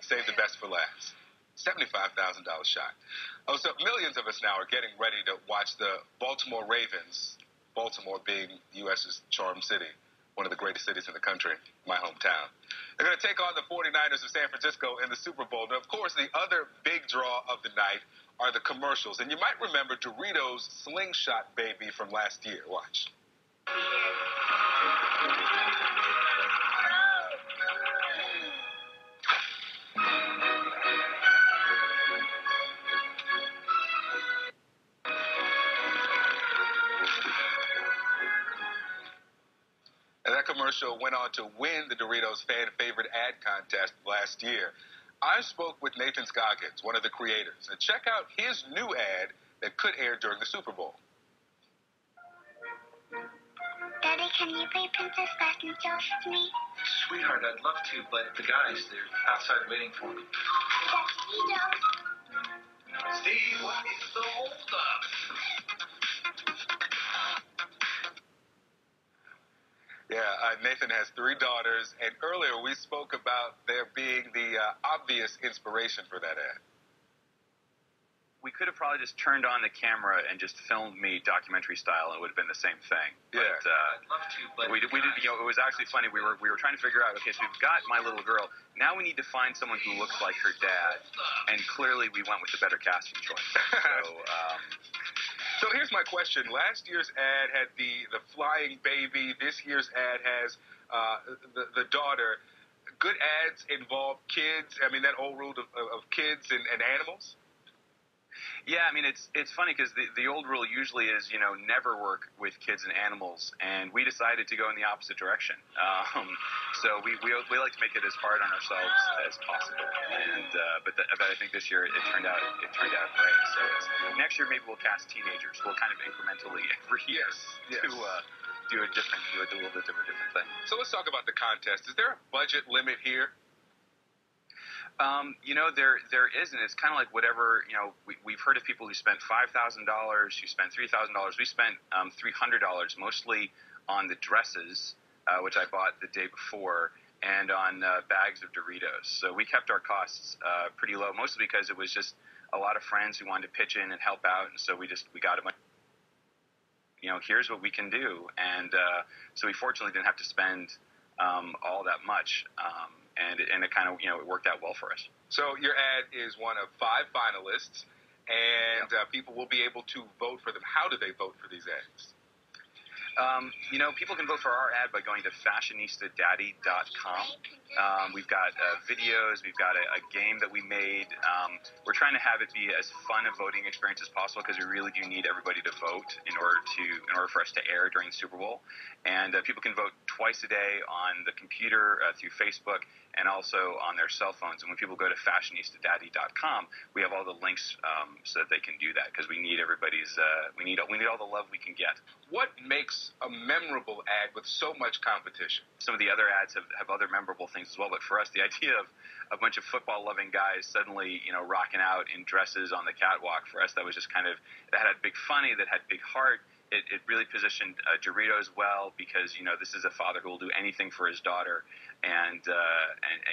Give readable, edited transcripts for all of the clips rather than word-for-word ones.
Save the best for last. $75,000 shot. Oh, so millions of us now are getting ready to watch the Baltimore Ravens, Baltimore being the U.S.'s charm city, one of the greatest cities in the country, my hometown. They're going to take on the 49ers of San Francisco in the Super Bowl. Now, of course, the other big draw of the night are the commercials. And you might remember Doritos Slingshot Baby from last year. Watch. And that commercial went on to win the Doritos Fan Favorite Ad Contest last year. I spoke with Nathan Scoggins, one of the creators, and check out his new ad that could air during the Super Bowl. Daddy, can you play Princess Passenger with me? Sweetheart, I'd love to, but the guys, they're outside waiting for me. Doritos. Steve, what is the holdup? Yeah, Nathan has 3 daughters, and earlier we spoke about there being the obvious inspiration for that ad. We could have probably just turned on the camera and just filmed me documentary style, and it would have been the same thing. Yeah. But, I'd love to, but we did. You know, it was actually funny. We were trying to figure out. Okay, so we've got my little girl. Now we need to find someone who looks like her dad, and clearly we went with the better casting choice. So here's my question. Last year's ad had the flying baby. This year's ad has the daughter. Good ads involve kids. I mean, that old rule of kids and animals. Yeah, I mean, it's funny because the old rule usually is, you know, never work with kids and animals, and we decided to go in the opposite direction. So we like to make it as hard on ourselves as possible, and but I think this year it turned out great. So next year maybe we'll cast teenagers. We'll kind of incrementally every year Yes. do a little bit different thing. So let's talk about the contest. Is there a budget limit here? You know, there isn't. It's kind of like whatever, you know, we've heard of people who spent $5,000, who spent $3,000. We spent $300, mostly on the dresses, which I bought the day before, and on bags of Doritos. So we kept our costs pretty low, mostly because it was just a lot of friends who wanted to pitch in and help out, and so we got a bunch. You know, here's what we can do, and so we fortunately didn't have to spend all that much. And it kind of, you know, it worked out well for us. So your ad is one of 5 finalists, and people will be able to vote for them. How do they vote for these ads? You know, people can vote for our ad by going to fashionistadaddy.com. We've got videos. We've got a game that we made. We're trying to have it be as fun a voting experience as possible because we really do need everybody to vote in order for us to air during the Super Bowl. And people can vote twice a day on the computer through Facebook and also on their cell phones. And when people go to fashionistadaddy.com, we have all the links so that they can do that because we need everybody's. We need all the love we can get. What makes a memorable ad with so much competition? Some of the other ads have other memorable things as well, but for us, the idea of a bunch of football-loving guys suddenly, you know, rocking out in dresses on the catwalk, for us, that was just kind of, that had big funny, that had big heart. It really positioned Doritos well because, you know, this is a father who will do anything for his daughter, and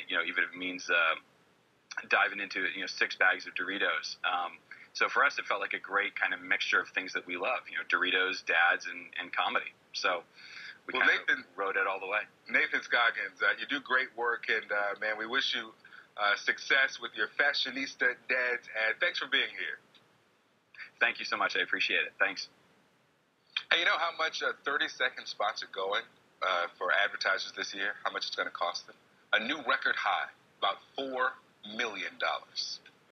you know, even if it means diving into, you know, 6 bags of Doritos. So for us, it felt like a great kind of mixture of things that we love, you know, Doritos, dads, and comedy. So we Nathan rode it all the way. Nathan Scoggins, you do great work, and man, we wish you success with your Fashionista Dads ad. Thanks for being here. Thank you so much. I appreciate it. Thanks. Hey, you know how much 30-second spots are going for advertisers this year? How much it's going to cost them? A new record high, about $4 million.